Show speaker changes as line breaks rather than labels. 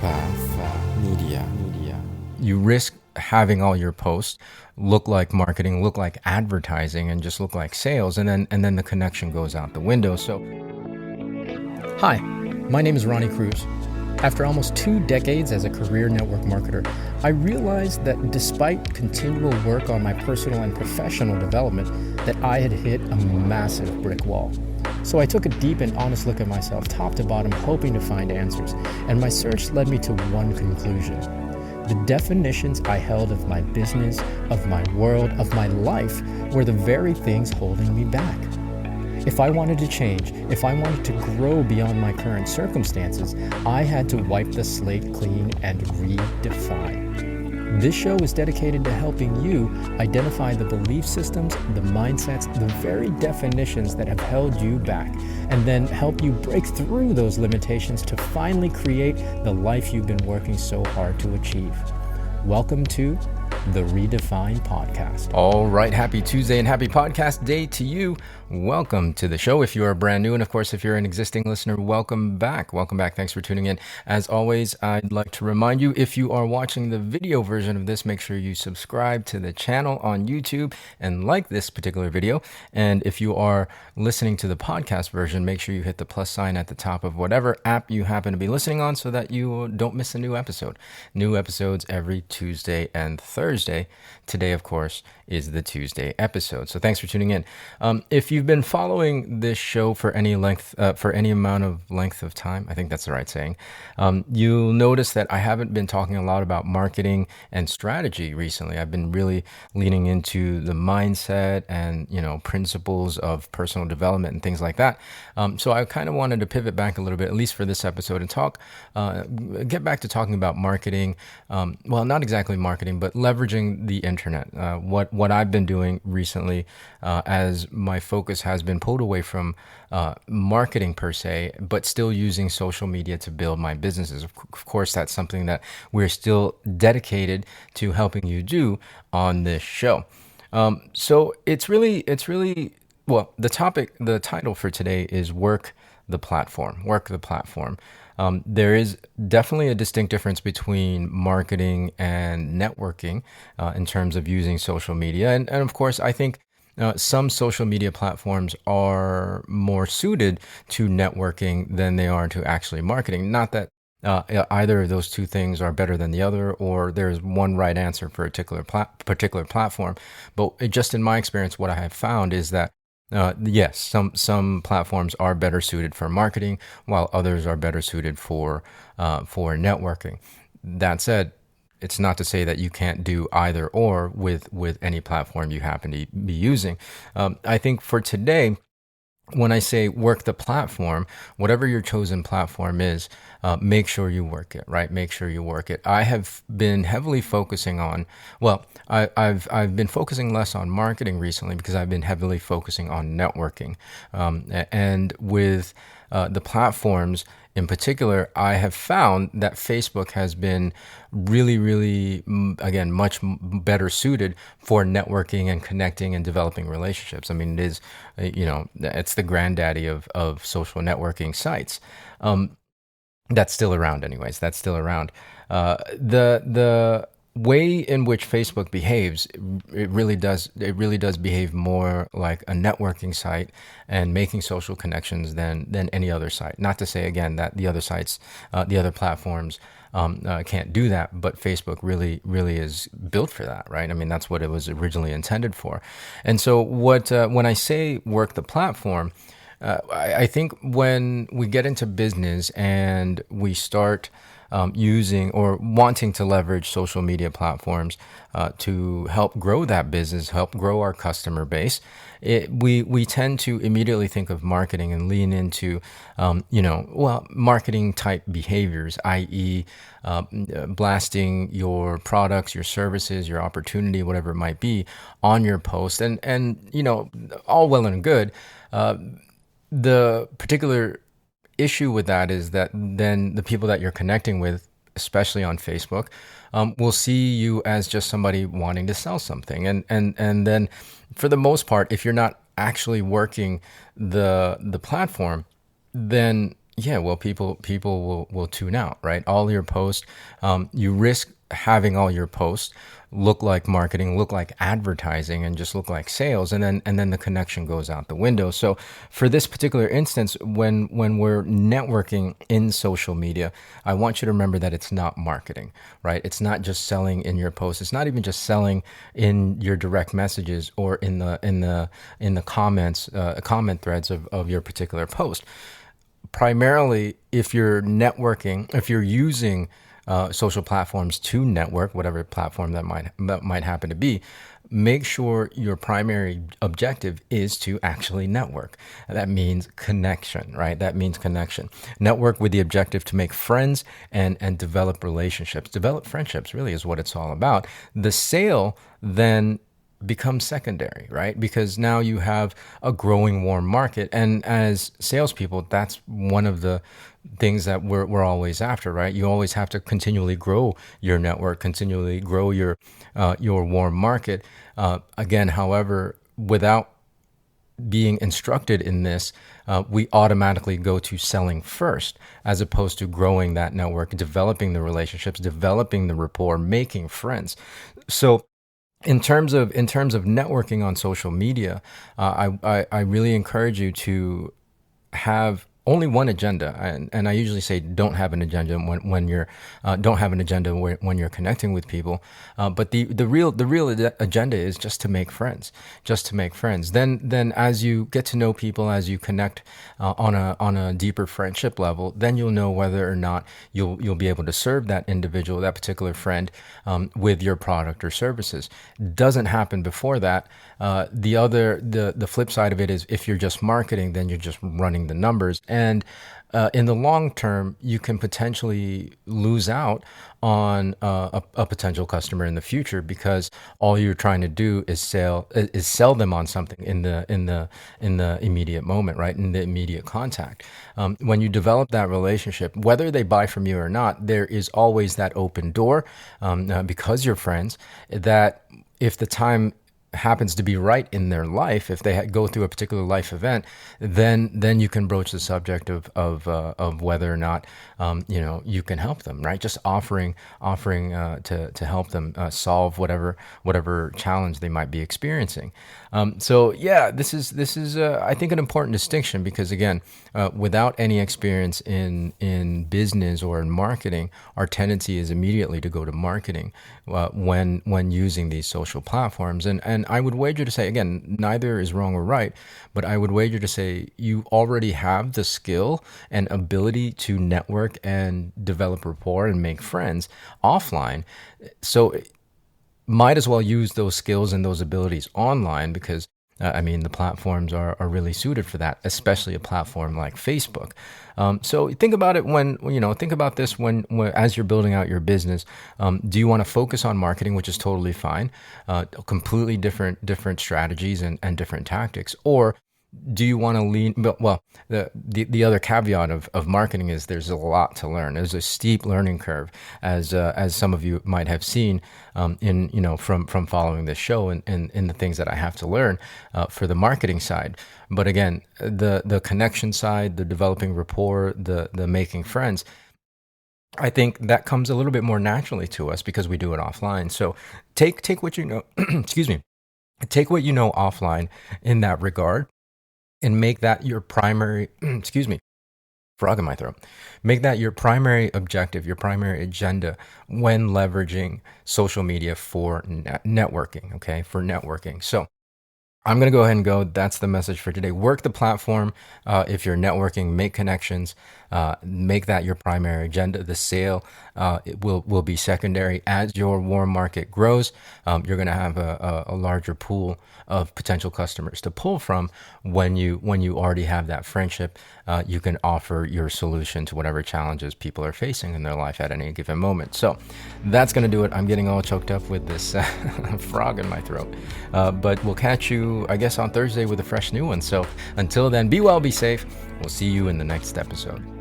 Media.
You risk having all your posts look like marketing, look like advertising, and just look like sales, and then the connection goes out the window. So, hi, my name is Ronnie Cruz. After almost 2 decades as a career network marketer, I realized that despite continual work on my personal and professional development, that I had hit a massive brick wall. So I took a deep and honest look at myself, top to bottom, hoping to find answers. And my search led me to one conclusion. The definitions I held of my business, of my world, of my life were the very things holding me back. If I wanted to change, if I wanted to grow beyond my current circumstances, I had to wipe the slate clean and redefine. This show is dedicated to helping you identify the belief systems, the mindsets, the very definitions that have held you back, and then help you break through those limitations to finally create the life you've been working so hard to achieve. Welcome to the Redefine Podcast. All right, happy Tuesday and happy podcast day to you. Welcome to the show if you are brand new. And of course, if you're an existing listener, welcome back. Welcome back. Thanks for tuning in. As always, I'd like to remind you, if you are watching the video version of this, make sure you subscribe to the channel on YouTube and like this particular video. And if you are listening to the podcast version, make sure you hit the plus sign at the top of whatever app you happen to be listening on so that you don't miss a new episode. New episodes every Tuesday and Thursday. Today, of course, is the Tuesday episode. So thanks for tuning in. If you've been following this show for any amount of length of time, I think that's the right saying, you'll notice that I haven't been talking a lot about marketing and strategy recently. I've been really leaning into the mindset and, principles of personal development and things like that. So I kind of wanted to pivot back a little bit, at least for this episode, and get back to talking about marketing. Well, not exactly marketing, but leveraging the internet. What I've been doing recently, as my focus has been pulled away from marketing per se, but still using social media to build my businesses. Of course, that's something that we're still dedicated to helping you do on this show. So it's really, well, the title for today is Work the Platform. There is definitely a distinct difference between marketing and networking in terms of using social media. And of course, I think some social media platforms are more suited to networking than they are to actually marketing. Not that either of those two things are better than the other, or there's one right answer for a particular platform. But just in my experience, what I have found is that yes, some platforms are better suited for marketing, while others are better suited for networking. That said, it's not to say that you can't do either or with any platform you happen to be using. I think for today, when I say work the platform, whatever your chosen platform is, make sure you work it, right? Make sure you work it. I have been heavily focusing on, I've been focusing less on marketing recently because I've been heavily focusing on networking. And with the platforms in particular, I have found that Facebook has been really, again, much better suited for networking and connecting and developing relationships. I mean, it is, it's the granddaddy of social networking sites. That's still around anyways. That's still around. The way in which Facebook behaves, it really does behave more like a networking site and making social connections than any other site. Not to say again that the other sites, the other platforms can't do that, but Facebook really is built for that, right? I mean, that's what it was originally intended for. And so when I say work the platform, I think when we get into business and we start using or wanting to leverage social media platforms to help grow that business, help grow our customer base, we tend to immediately think of marketing and lean into, marketing type behaviors, i.e., blasting your products, your services, your opportunity, whatever it might be, on your post, and all well and good. The particular issue with that is that then the people that you're connecting with, especially on Facebook, will see you as just somebody wanting to sell something. And then for the most part, if you're not actually working the platform, then Yeah, well, people will tune out, right? All your posts, you risk having all your posts look like marketing, look like advertising, and just look like sales, and then the connection goes out the window. So for this particular instance, when we're networking in social media, I want you to remember that it's not marketing, right? It's not just selling in your posts. It's not even just selling in your direct messages or in the comments, comment threads of your particular post. Primarily, if you're networking, if you're using social platforms to network, whatever platform that might happen to be, make sure your primary objective is to actually network. That means connection, right? That means connection. Network with the objective to make friends and develop relationships, develop friendships. Really, is what it's all about. The sale then becomes secondary, right? Because now you have a growing warm market. And as salespeople, that's one of the things that we're always after, right? You always have to continually grow your network, continually grow your warm market. Again, however, without being instructed in this, we automatically go to selling first, as opposed to growing that network, developing the relationships, developing the rapport, making friends. So in terms of networking on social media, I really encourage you to have only one agenda, and I usually say don't have an agenda when you're don't have an agenda when you're connecting with people. But the real agenda is just to make friends, just to make friends. Then as you get to know people, as you connect on a deeper friendship level, then you'll know whether or not you'll be able to serve that individual, that particular friend, with your product or services. Doesn't happen before that. The flip side of it is, if you're just marketing, then you're just running the numbers. And in the long term, you can potentially lose out on a potential customer in the future, because all you're trying to do is sell them on something in the immediate moment, right? In the immediate contact. When you develop that relationship, whether they buy from you or not, there is always that open door, because you're friends, that if the time happens to be right in their life, if they go through a particular life event, then you can broach the subject of whether or not you can help them, right? Just offering to help them solve whatever challenge they might be experiencing. So yeah, this is I think an important distinction, because again, without any experience in business or in marketing, our tendency is immediately to go to marketing when using these social platforms. And I would wager to say, again, neither is wrong or right, but I would wager to say you already have the skill and ability to network and develop rapport and make friends offline. So might as well use those skills and those abilities online, because the platforms are really suited for that, especially a platform like Facebook. So think about it think about this when as you're building out your business. Do you want to focus on marketing, which is totally fine, completely different strategies and different tactics, or do you want to lean? Well, the other caveat of marketing is there's a lot to learn. There's a steep learning curve, as some of you might have seen from following this show, and in the things that I have to learn for the marketing side. But again, the connection side, the developing rapport, the making friends, I think that comes a little bit more naturally to us because we do it offline. So take what you know, excuse me, take what you know offline in that regard, and make that your primary, excuse me, frog in my throat. Make that your primary objective, your primary agenda when leveraging social media for networking, okay? For networking. So I'm going to go ahead and go. That's the message for today. Work the platform. If you're networking, make connections, make that your primary agenda. The sale it will be secondary. As your warm market grows, you're going to have a larger pool of potential customers to pull from. When you already have that friendship, you can offer your solution to whatever challenges people are facing in their life at any given moment. So that's going to do it. I'm getting all choked up with this frog in my throat. But we'll catch you, I guess, on Thursday with a fresh new one. So until then, be well, be safe. We'll see you in the next episode.